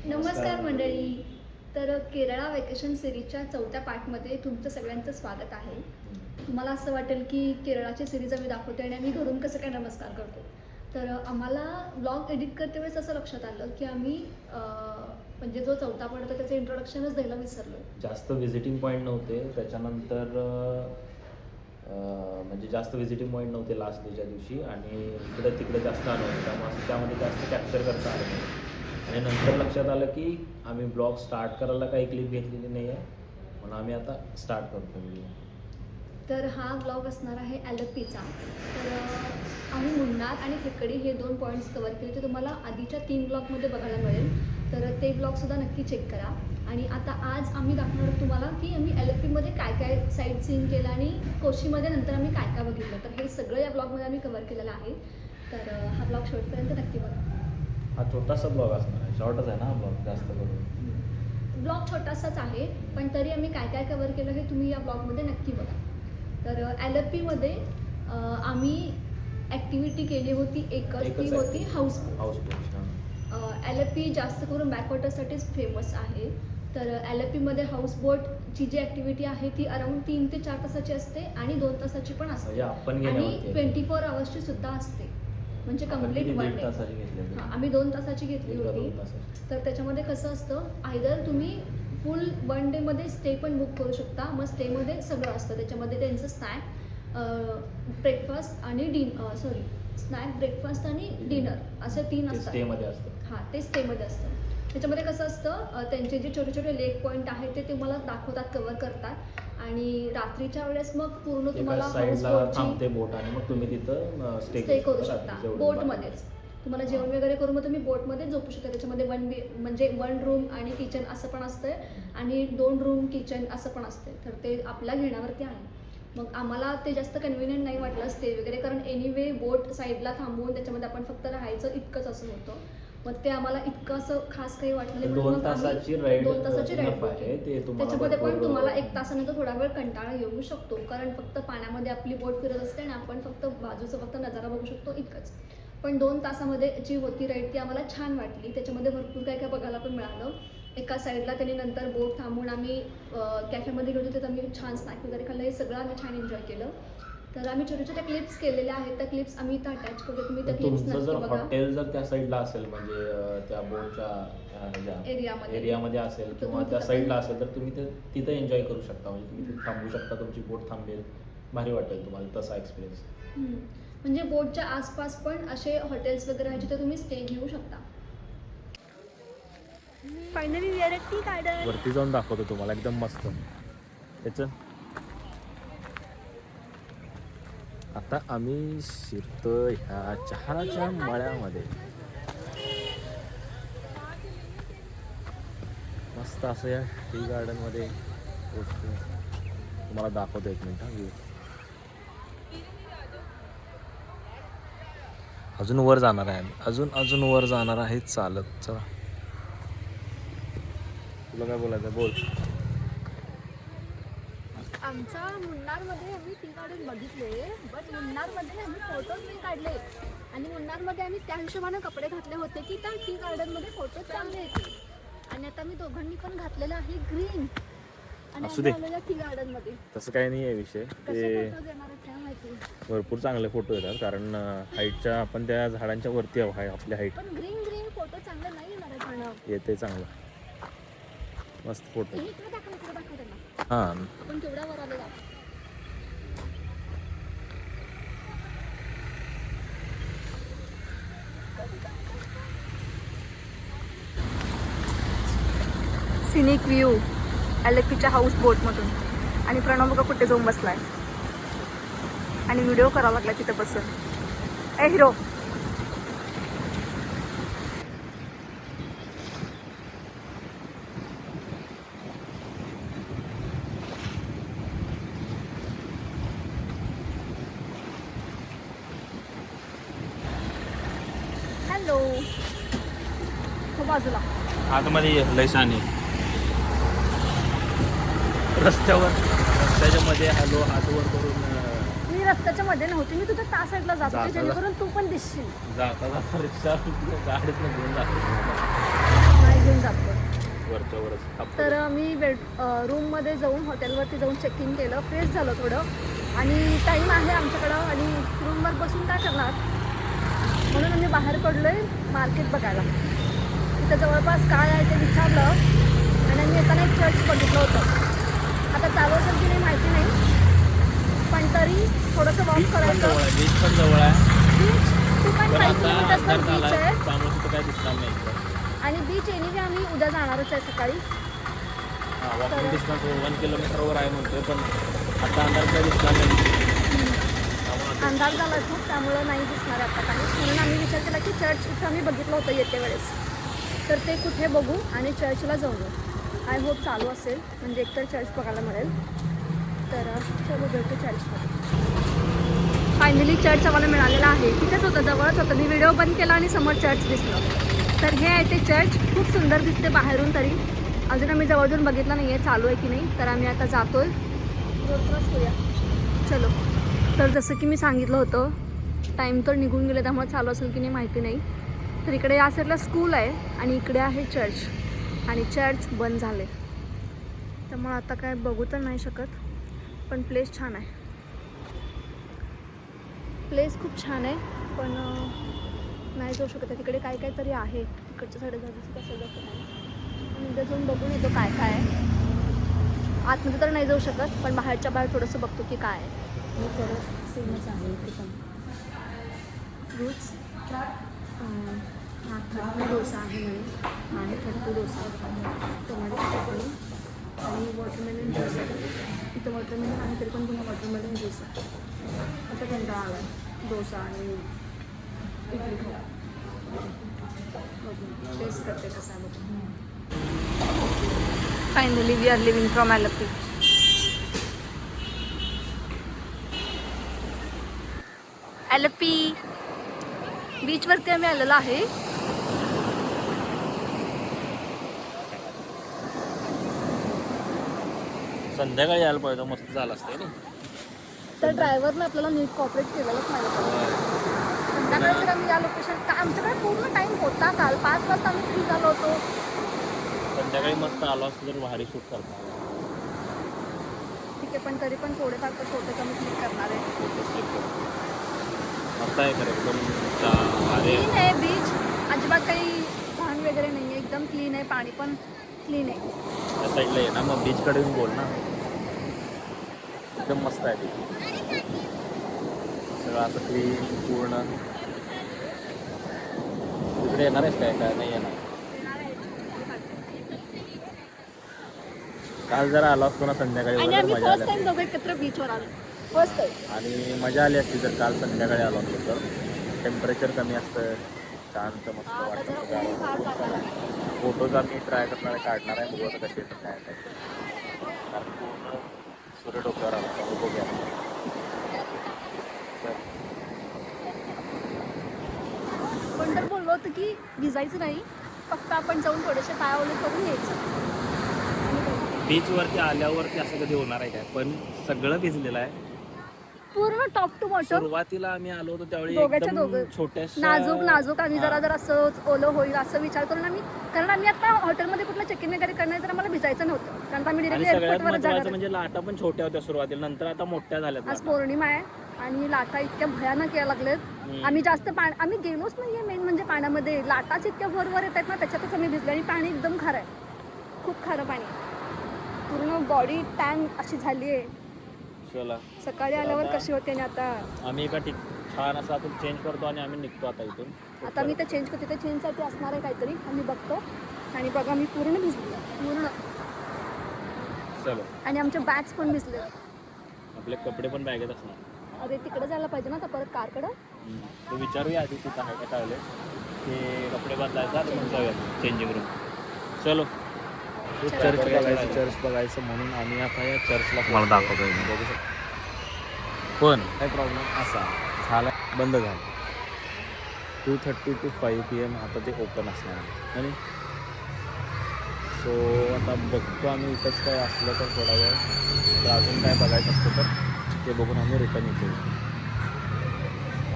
नमस्कार मंडळी. तर केरळा वेकेशन सिरीजच्या 4थ्या पार्टमध्ये तुमचं सगळ्यांचं स्वागत आहे. तुम्हाला असं वाटेल की केरळाची सिरीज आम्ही दाखवते आणि आम्ही घरून कसं काय नमस्कार करतो. तर आम्हाला ब्लॉग एडिट करते वेळेस असं लक्षात आलं की आम्ही म्हणजे जो 4था पार्ट होता त्याचं इंट्रोडक्शनच द्यायला विसरलो. जास्त व्हिजिटिंग पॉईंट नव्हते त्याच्यानंतर म्हणजे जास्त व्हिजिटिंग पॉईंट नव्हते लास्ट डेच्या दिवशी आणि इकडे तिकडे जास्त आलो होतो त्यामुळे असं त्यामध्ये जास्त कॅप्चर करता आलं नाही. आणि नंतर लक्षात आलं की आम्ही ब्लॉग स्टार्ट करायला काही क्लिप घेतलेली नाही आहे म्हणून आम्ही आता स्टार्ट करतो व्हिडिओ. तर हा ब्लॉग असणार आहे ॲलपीचा. तर आम्ही मुन्नार आणि थिक्कडी हे 2 पॉईंट्स कवर केले ते तुम्हाला आधीच्या 3 ब्लॉगमध्ये बघायला मिळेल. तर ते ब्लॉगसुद्धा नक्की चेक करा. आणि आता आज आम्ही दाखवणार आहोत तुम्हाला की आम्ही ॲलपीमध्ये काय काय साईट सीन केलं आणि कोशीमध्ये नंतर आम्ही काय काय बघितलं. तर हे सगळं या ब्लॉगमध्ये आम्ही कवर केलेलं आहे. तर हा ब्लॉग शेवटपर्यंत नक्की बघा. हा छोटासा ब्लॉग असणार आहे, शॉर्टच आहे ना हा ब्लॉग जास्त करून. ब्लॉग छोटासाच आहे पण तरी आम्ही काय काय कवर केलं हे तुम्ही या ब्लॉगमध्ये नक्की बघा. तर ॲलपीमध्ये आम्ही ॲक्टिव्हिटी केली होती एकच ती होती हाऊसबोट. ॲलपी जास्त करून बॅकवॉटरसाठीच फेमस आहे. तर ॲलपीमध्ये हाऊसबोटची जी ॲक्टिव्हिटी आहे ती अराऊंड 3 ते 4 तासाची असते आणि 2 तासाची पण असते आणि 24 आवर्सची सुद्धा असते. म्हणजे कम्प्लीट 1 डे. आम्ही 2 तासाची घेतली होती. तर त्याच्यामध्ये कसं असतं आयदर तुम्ही फुल 1 डेमध्ये स्टे पण बुक करू शकता. मग स्टेमध्ये सगळं असतं त्याच्यामध्ये त्यांचं स्नॅक ब्रेकफास्ट आणि स्नॅक ब्रेकफास्ट आणि डिनर असे 3 असतात. स्टेमध्ये असतं. हां ते स्टेमध्ये असतं. त्याच्यामध्ये कसं असतं त्यांचे जे छोटे छोटे लेक पॉईंट आहेत ते तुम्हाला दाखवतात कवर करतात आणि रात्रीच्या वेळेस मग पूर्ण तुम्हाला थांबते बोट आणि मग तुम्ही तिथं स्टे करू शकता बोटमध्येच. तुम्हाला जेवण वगैरे करून मग तुम्ही बोटमध्ये झोपू शकता. त्याच्यामध्ये म्हणजे 1 रूम आणि किचन असं पण असतं आणि 2 रूम किचन असं पण असते. तर ते आपल्या घेण्यावरती आहे. मग आम्हाला ते जास्त कन्व्हिनियंट नाही वाटलं स्टे वगैरे कारण एनिवे बोट साईडला थांबवून त्याच्यामध्ये आपण फक्त राहायचं इतकंच असं होतं. मग ते आम्हाला इतकं असं खास काही वाटलं नाही. 2 तासाची राईड आहे त्याच्यामध्ये पण तुम्हाला 1 तासानंतर थोडा वेळ कंटाळा येऊ शकतो कारण फक्त पाण्यामध्ये आपली बोट फिरत असते आणि आपण फक्त बाजूचा फक्त नजारा बघू शकतो इतकंच. पण 2 तासामध्ये जी होती राईड ती आम्हाला छान वाटली. त्याच्यामध्ये भरपूर काय काय बघायला पण मिळालं. एका साईडला त्यांनी नंतर बोट थांबून आम्ही कॅफेमध्ये गेलो तिथे आम्ही छान स्नॅक वगैरे खाल्लं. हे सगळं आम्ही छान एन्जॉय केलं. तर आम्ही छोट्या छोट्या क्लिप्स केलेल्या आहेत. त्या क्लिप्स आम्ही इथं अटॅच करतो. तुम्ही त्या क्लिप्स नक्की बघा. हॉटेल जर त्या साईडला असेल म्हणजे त्या बोटच्या एरियामध्ये असेल किंवा त्या साईडला असेल तर तुम्ही ते तिथं एन्जॉय करू शकता. म्हणजे तुम्ही तिथे थांबू शकता. तुमची बोट थांबेल भारी वाटेल तुम्हाला तसा एक्सपिरियन्स. म्हणजे बोटच्या आसपास पण असे हॉटेल्स वगैरे आहेत जिथे तुम्ही स्टे घेऊ शकता. Finally we are at tea garden. वरती जाऊन दाखवतो तुम्हाला एकदम मस्त त्याचं. आता आम्ही शिरतो ह्या चहाच्या मळ्यामध्ये. मस्त असं या टी गार्डनमध्ये तुम्हाला दाखवतो. 1 मिनिट व्ह्यू. अजून वर जाणार आहे आम्ही. अजून वर जाणार आहे चालत. चला तुला काय बोलायचं बोल. आमच्या मुन्नारमध्ये आम्ही टी गार्डन बघितले बट मुन्नारमध्ये आम्ही फोटोज नाही काढले आणि मुन्नारमध्ये आम्ही त्या हिशोबाने कपडे घातले होते की त्या टी गार्डनमध्ये फोटो चांगले येते. आणि आता मी दोघांनी पण घातलेलं आहे ग्रीन आणि आम्ही टी गार्डनमध्ये. तसं काही नाही आहे विषय. ते भरपूर चांगले फोटो येतात कारण हाईटच्या आपण त्या झाडांच्या वरती आहे आपल्या हाईट. पण ग्रीन फोटो चांगला नाही येणार. येते चांगलं मस्त फोटो. हां आपण केवढा वर आलेला. सिनिक व्ह्यू ॲलपीच्या हाऊस बोटमधून. आणि प्रणव बघा कुठे जाऊन बसलाय आणि व्हिडिओ करावा लागला तिथे बसून. ए हिरो. हॅलो. हो बाजूला आतमध्ये लयसाने रस्त्याच्या मध्ये हॅलो हात वर करून. मी रस्त्याच्या मध्ये नव्हती. मी तुझ्या त्या साईडला जात होते जेणेकरून तू पण दिसशील. जाता रिक्षा गाडीतनं घेऊन जातो. घेऊन जातो. जवळच. तर मी रूममध्ये जाऊन हॉटेलवरती जाऊन चेक इन केलं, फ्रेश झालं थोडं आणि टाईम आहे आमच्याकडं आणि रूमवर बसून काय करणार म्हणून आम्ही बाहेर पडलो आहे मार्केट बघायला. तिथं जवळपास काय आहे ते विचारलं आणि आम्ही येताना एक चर्च बघितलं होतं. आता चालू असेल की नाही माहिती नाही, पण तरी थोडंसं वॉक करायचं. बीच पण जवळ आहे, बीच 2.5 किलोमीटर्सवर बीच बीच आहे त्यामुळे तिथं काय दिसणार नाही. आणि बीच एनिवे आम्ही उद्या जाणारच आहे सकाळी. वॉकिंग डिस्टन्स 1 किलोमीटरवर आहे म्हणतोय, पण आता अंदाज काय दिसणार नाही. अंधार झाला खूप, त्यामुळं नाही दिसणार आता काही. म्हणून आम्ही विचार केला की चर्च इथं आम्ही बघितलं होतं येते वेळेस, तर ते कुठे बघू आणि चर्चला जाऊ. आय होप चालू असेल, म्हणजे एकतर चर्च बघायला मिळेल. तर चलो भेटू चर्चमध्ये. फायनली चर्च आम्हाला मिळालेला आहे. तिथेच होतं, जवळच होतं. मी व्हिडिओ बंद केला आणि समोर चर्च दिसलं. तर हे आहे ते चर्च. खूप सुंदर दिसते बाहेरून, तरी अजून आम्ही जवळजून बघितलं नाही आहे चालू आहे की नाही. तर आम्ही आता जातोय, चलो. तर जसं की मी सांगितलं होतं, टाईम तर निघून गेले, त्यामुळे चालू असेल की नाही माहिती नाही. तर इकडे या साईडला स्कूल आहे आणि इकडे आहे चर्च, आणि चर्च बंद झाले. त्यामुळे आता काय बघू तर नाही शकत, पण प्लेस छान आहे. प्लेस खूप छान आहे, पण नाही जाऊ शकत. तिकडे काय काय तरी आहे, तिकडच्या साईडला जायचं कसं जातं नाही. उद्या जाऊन बघून येतो काय काय आहे. आतमध्ये तर नाही जाऊ शकत, पण बाहेरच्या बाहेर थोडंसं बघतो की काय आहे. हे परत सेमच आहे ते पण. फ्रूट्स हा थर्टी डोसा आहे म्हणे, आणि 30 डोसा, टोमॅटो चटणी आणि वॉटरमेलन ज्यूस आहे. इथं वॉटरमेलन आहे तरी पण पुन्हा वॉटरमेलन ज्यूस आहे. आता कंटाळा आला आहे डोसा आणि इडली खाऊ. बघू टेस्ट करते कसा बघू. Finally we are leaving from Alleppey. Alleppey बीचवरती आम्ही आलेलो आहे. संध्याकाळी यायला पाहिजे, मस्त झालं असते ना. तर ड्रायव्हरने आपल्याला नीट कॉपरेट केलेलंच नाही. संध्याकाळी जर आम्ही या लोकेशन का आमच्याकडे पूर्ण टाईम होता. काल 5 वाजता आम्ही फ्री झालो होतो. संध्याकाळी मस्त आलो असतो तर भारी शूट करणार. ठीक आहे, पण तरी पण थोडेफार तर फोटोज आम्ही क्लिक करणार आहे. मस्त आहे खरं, एकदम भारी क्लीन आहे बीच, अजिबात काही घाण वगैरे नाही आहे. एकदम क्लीन आहे, पाणी पण क्लीन आहे. त्या साईडला आहे ना, मग बीचकडे येऊन बोल ना. एकदम मस्त आहे बीच, सगळं असं क्लीन पूर्ण. तिकडे येणार आहेस काय काय नाही येणार? काल जरा आलो असतो ना संध्याकाळी आणि वगैरे, आम्ही मजा फर्स्ट आली टाइम असती. दोघं एकत्र बीचवर आलो, फर्स्ट टाइम. आणि मजा आली असती जर काल संध्याकाळी आलो असतो तर. टेम्परेचर कमी असतं, शांत मस्त आता जरा वाटतं. ऊन फार जागा लागली. फोटोज आम्ही ट्राय करणार आहे, काढणार आहे, बघू आता कसे येतात काय काय. कारण पूर्ण सूर्य डोक्यावर आला तर बघूया. पण तर बोललो होतं की भिजायचं नाही, फक्त आपण जाऊन थोडेसे पायावले करून यायचं. बीचवरती आल्यावरती असं कधी होणार आहे काय? पण सगळं भिजलेलं आहे पूर्ण टॉप टू बॉटम. सुरुवातीला आम्ही आलो होतो त्यावेळी दोघांच्या एकदम दोघं छोट्याशा नाजूक आम्ही हां. जरा असंच ओलं होईल असं विचार करून आम्ही, कारण आम्ही आता हॉटेलमध्ये कुठलं चेक इन वगैरे करणार तर आम्हाला भिजायचं नव्हतं, कारण आम्ही आणि डिरेक्टली सगळ्यात एअरपोर्टवर महत्त्वाचं जाणार. म्हणजे लाटा पण छोट्या होत्या सुरुवातीला, नंतर आता मोठ्या झाल्यात आज लाटा. पौर्णिमा आहे आणि लाटा इतक्या भयानक यायला लागलेत. आम्ही जास्त आम्ही गेलोच नाहीये. मेन म्हणजे पाण्यामध्ये लाटाच इतक्या वर येत आहेत ना, त्याच्यातच आम्ही भिजलो. आणि पाणी एकदम खारं आहे, खूप खारं पाणी. पूर्ण बॉडी टॅन अशी झाली आहे. चला सकाळी आल्यावर आता कशी होते आणि आता आम्ही एका छान असं आपण चेंज करतो आणि आम्ही निघतो आता इथून. आता मी ते चेंज करते. ते चेंजसाठी असणार आहे काहीतरी, आम्ही बघतो. आणि बघा मी पूर्ण भिजले, पूर्ण. चलो, आणि आमच्या बॅग्स पण भिजले. आपले कपडे पण बॅगेत असणार. अरे तिकडे जायला पाहिजे ना आता परत कारकडं. तो विचारूया आधी तिथं आहे का कळले ते कपडे बदलायचं आणि मग जाऊया चेंजिंग रूम. चलो, चर्च बघायचं, चर्च बघायचं म्हणून आम्ही आता या चर्चला मला दाखवतो. बघू शकतो पण काय प्रॉब्लेम असा झाला, बंद झालं. 2:30 to 5 PM आता ते ओपन असणार आहे. आणि सो आता बघतो आम्ही इथंच काय असलं तर थोडा वेळ, तर अजून काय बघायचं असतं तर ते बघून आम्ही रिटर्न येतो.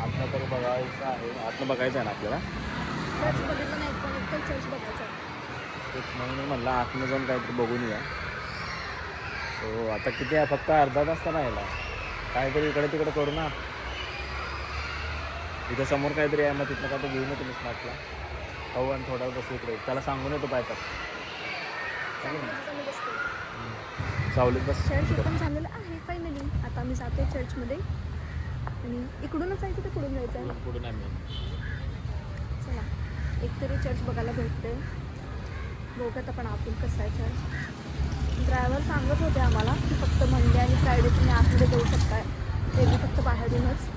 आतनं तर बघायचं आहे, आतनं बघायचं आहे ना आपल्याला. चर्च बघितलं नाही, पण एक चर्च बघायचा. तेच म्हणून म्हणलं आतनं जाऊन काहीतरी बघून या. सो आता किती आहे, फक्त अर्धा तास तर राहिला. काहीतरी इकडे तिकडे करू ना. इथं समोर काहीतरी आहे, मग तिथनं काहीतरी घेऊन येतो मी स्नॅक्सला खाऊ आणि थोडा बसू इकडे. त्याला सांगून येतो पायतात सावलीत बस. चर्च ओपन झालेलं आहे फायनली. आता आम्ही जातो चर्चमध्ये आणि इकडूनच जायचं तर कुठून जायचं आहे? पुढून आहे. चला एकतरी चर्च बघायला भेटते. बघत आपण आतून कसं आहे चर्च. ड्रायव्हर सांगत होते आम्हाला की फक्त मंडे आणि फ्रायडे तुम्ही आतमध्ये जाऊ शकताय, ते बी फक्त बाहेरूनच.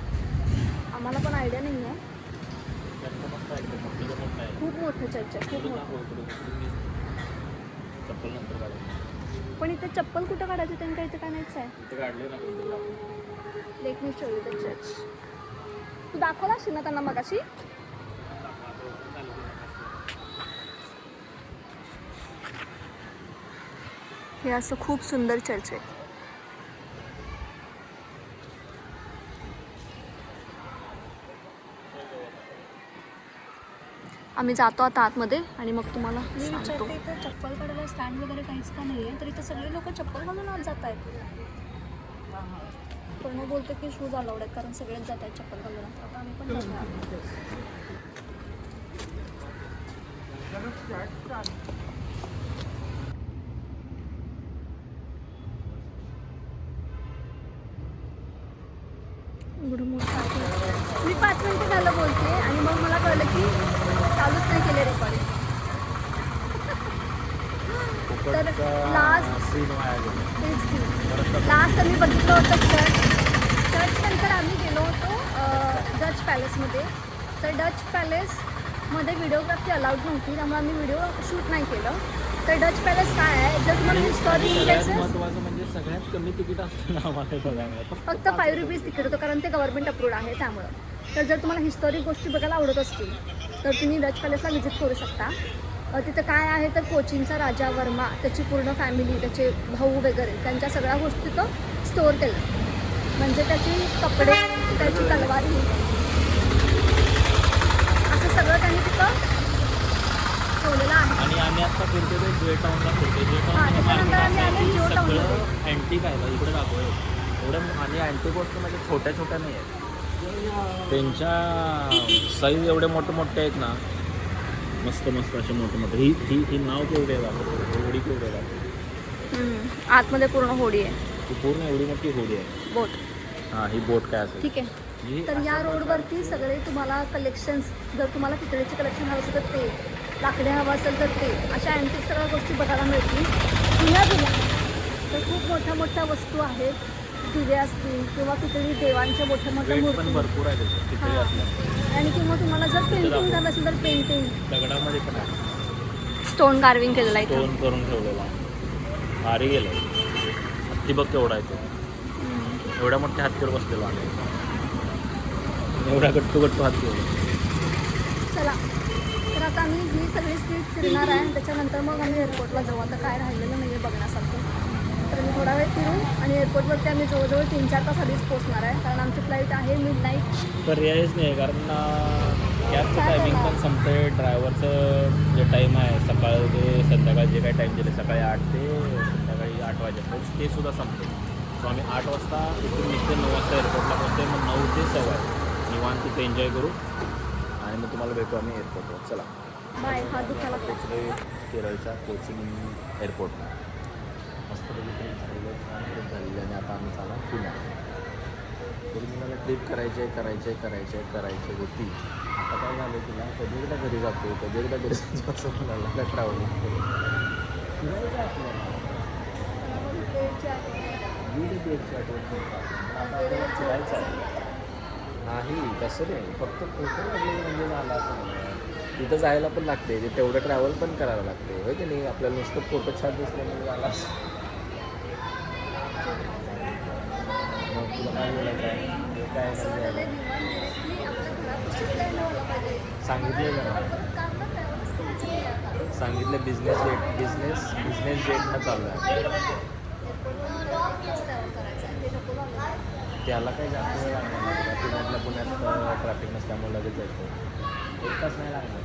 आम्हाला पण आयडिया नाही आहे. खूप मोठं चर्च आहे, खूप मोठं. चप्पल नंतर काढायचं. पण इथे चप्पल कुठं काढायचं त्यांना इथे काय नाहीच आहे. इथे काढले ना. Let me show you the church. तू दाखवला असेल ना त्यांना मगाशी. हे असं खूप सुंदर चर्च आहे. आम्ही जातो आता आतमध्ये आणि मग तुम्हाला मी विचारते इथं चप्पल काढायला स्टँड वगैरे काहीच का नाही आहे, तर इथं सगळे लोक चप्पल घालून आत जात आहेत. पण मग बोलतो की शूज अलाउड आहेत कारण सगळेच जात आहेत चप्पल घालून. आता आम्ही पण जातो. एवढं मोठं आहे. मी 5 मिनिटं झालं बोलते आणि मग मला कळलं की चालूच नाही केले रेकॉर्डिंग. तर लास्ट आम्ही बघितलं होतं चर्च नंतर आम्ही गेलो होतो डच पॅलेसमध्ये. तर डच पॅलेसमध्ये व्हिडिओग्राफी अलाउड नव्हती, त्यामुळे आम्ही व्हिडिओ शूट नाही केलं. तर डच पॅलेस काय आहे, जर तुम्हाला हिस्टॉरिक प्लेसेस, महत्त्वाचं म्हणजे सगळ्यात कमी तिकीट असतं ना आम्हाला बघायला. फक्त 5 रुपीज तिकीट होतं कारण ते गव्हर्नमेंट अप्रूव्ड आहे त्यामुळं. तर जर तुम्हाला हिस्टॉरिक गोष्टी बघायला आवडत असतील तर तुम्ही डच पॅलेसला व्हिजिट करू शकता. तिथं काय आहे तर कोचीनचा राजा वर्मा, त्याची पूर्ण फॅमिली, त्याचे भाऊ वगैरे त्यांच्या सगळ्या गोष्टी तिथं स्टोअर केल्या. म्हणजे त्याची कपडे, त्याची तलवारी, असं सगळं त्यांनी तिथं ठेवलेलं आहे. आणि आम्ही आता फिरतो ते जे टाऊनला फिरतो. हां, त्याच्यानंतर आम्ही आले जिओ टाऊनमध्ये. सगळं अँटिक आहे ना इकडे दाखवलं एवढं. आणि अँटिक वस्तू म्हणजे छोट्या छोट्या नाही आहेत, त्यांच्या साईज एवढे मोठे मोठे आहेत ना, मस्त मस्त असे मोठे मोठे. ही नाव केवढे दाखवतो, होडी केवढे दाखवतो. आतमध्ये पूर्ण होडी आहे, ही पूर्ण एवढी मोठी होडी आहे. बोट. हां, ही बोट काय असेल. ठीक आहे. तर या रोडवरती सगळे तुम्हाला कलेक्शन्स, जर तुम्हाला पितळेचे कलेक्शन हवं असेल तर ते, लाकडे हवं असेल तर ते, अशा अँटिक सगळ्या गोष्टी बघायला मिळतील. जुन्या तर खूप मोठ्या मोठ्या वस्तू आहेत. दिवे असतील किंवा पितळी देवांच्या मोठ्या मोठ्या पण मूर्ती भरपूर आहे त्याच्यात तिथे असल्या. आणि किंवा तुम्हाला जर पेंटिंग झालं असेल तर पेंटिंग, दगडामध्ये पण आहे, स्टोन कार्विंग केलेलं आहे इथं. टोन करून ठेवलेला आहे. भारी गेलं. हत्ती बघ केवढा आहे तो, एवढ्या मोठ्या हत्तीवर बसलेला आहे, एवढा गट्टू गट्टू हत्ती होता. चला, तर आता आम्ही ही सगळी स्ट्रीट फिरणार आहे. त्याच्यानंतर मग आम्ही एअरपोर्टला जाऊ. आता काय राहिलेलं नाही आहे बघण्यासारखं. तर मी थोडा वेळ फिरू आणि एअरपोर्टवरती आम्ही जवळजवळ 3-4 तास आधीच पोहोचणार आहे कारण आमची फ्लाईट आहे मिडनाईट. पर्यायच नाही, कारण कॅबचं टायमिंग पण संपतं आहे. ड्रायव्हरचं जे टाईम आहे सकाळ ते संध्याकाळ, जे काही टाईम दिले सकाळी 8 ते संध्याकाळी 8 वाजेपर्यंत, ते सुद्धा संपते. सो आम्ही 8 वाजता इथून निघते, 9 वाजता एअरपोर्टला पोहोचते. मग 9 ते 1:15 निवांत तिथे एन्जॉय करू आणि मग तुम्हाला भेटू आम्ही एअरपोर्टवर. चला बाय. हा दुखायला पोचले केरळच्या कोचिंग एअरपोर्टला. मस्तपैकी ट्रिप झालेली आणि आता आम्ही चालू पुण्यात. तरी मला ट्रिप करायची होती. आता काय झालं तिला, कधी एकदा घरी जातो, कधी एकदा घरी जातो असं म्हणाला. ट्रॅव्हलिंग करून फिरायचं आपल्याला. नाही तसं नाही, फक्त फोटो लागले म्हणजे झाला असं नाही. तिथं जायला पण लागते, ते तेवढं ट्रॅव्हल पण करायला लागते होय की नाही. आपल्याला नुसतं फोटो छान दिसलं म्हणजे झाला असं. मग तुला काय बोलायचं आहे, काय सांगितलेलं ना, सांगितलं बिझनेस जेटनं चालू आहे. त्याला काही जास्त वेळ लागणार नाही. पुण्यात ट्रॅफिक नसल्यामुळे लगेच जायचं. 1 तास नाही लागणार.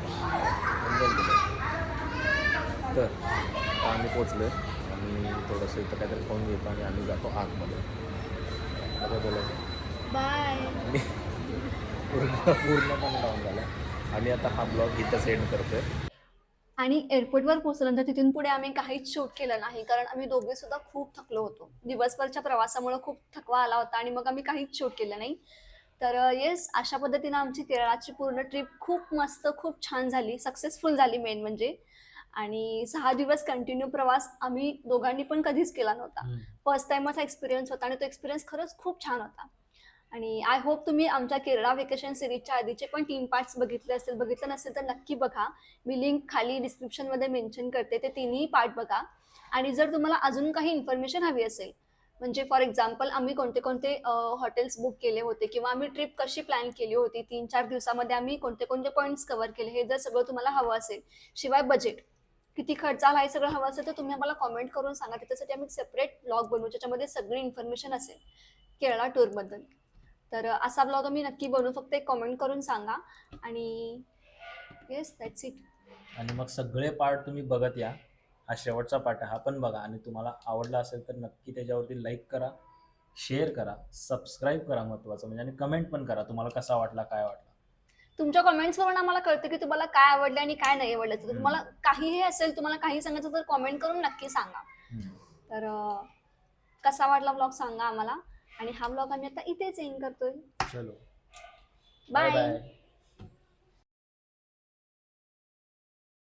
तर आता आम्ही पोचलो आहे आणि थोडंसं इथं काहीतरी खाऊन घेतो आणि आम्ही जातो आतमध्ये. आता बोलायचं बाय. आणि पूर्णपणे डाऊन झाला. आम्ही आता हा ब्लॉग इथं सेंड करतोय. आणि एअरपोर्टवर पोहोचल्यानंतर तिथून पुढे आम्ही काहीच शूट केलं नाही, कारण आम्ही दोघे सुद्धा खूप थकलो होतो. दिवसभरच्या प्रवासामुळे खूप थकवा आला होता आणि मग आम्ही काहीच शूट केलं नाही. तर येस, अशा पद्धतीनं आमची केरळाची पूर्ण ट्रिप खूप मस्त, खूप छान झाली, सक्सेसफुल झाली मेन म्हणजे. आणि 6 दिवस कंटिन्यू प्रवास आम्ही दोघांनी पण कधीच केला नव्हता. फर्स्ट टाइमचा एक्सपिरियन्स होता आणि तो एक्सपिरियन्स खरंच खूप छान होता. आणि आय होप तुम्ही आमच्या केरळा वेकेशन सिरीजच्या आधीचे पण 3 पार्ट्स बघितले असतील. बघितलं नसेल तर नक्की बघा. मी लिंक खाली डिस्क्रिप्शनमध्ये मेन्शन करते, ते तिन्ही पार्ट बघा. आणि जर तुम्हाला अजून काही इन्फॉर्मेशन हवी असेल, म्हणजे फॉर एक्झाम्पल आम्ही कोणते कोणते हॉटेल्स बुक केले होते किंवा आम्ही ट्रिप कशी प्लॅन केली होती, 3-4 दिवसामध्ये आम्ही कोणते कोणते पॉईंट्स कव्हर केले, हे जर सगळं तुम्हाला हवं असेल, शिवाय बजेट किती खर्च आला हे सगळं हवं असेल, तर तुम्ही आम्हाला कॉमेंट करून सांगा. त्याच्यासाठी आम्ही सेपरेट ब्लॉग बनवू ज्याच्यामध्ये सगळी इन्फॉर्मेशन असेल केरळा टूरबद्दल. तर असा ब्लॉग आम्ही नक्की बनवू, फक्त एक कॉमेंट करून सांगा. आणि येस, दॅट्स इट. आणि मग सगळे पार्ट तुम्ही बघत या. हा शेवटचा पार्ट आहे, हा पण बघा. आणि तुम्हाला आवडला असेल तर नक्की त्याच्यावरती लाईक करा, शेअर करा, सबस्क्राईब करा, महत्त्वाचं म्हणजे, आणि कमेंट पण करा तुम्हाला कसा वाटला, काय वाटला. तुमच्या कमेंट्सवरून आम्हाला कळतं की तुम्हाला काय आवडलं आणि काय नाही आवडलं. तर तुम्हाला काहीही असेल, तुम्हाला काही सांगायचं तर कॉमेंट करून नक्की सांगा. तर कसा वाटला ब्लॉग सांगा आम्हाला. आणि हा ब्लॉग आम्ही आता इथेच एंड करतोय. चलो, बाय. बाय.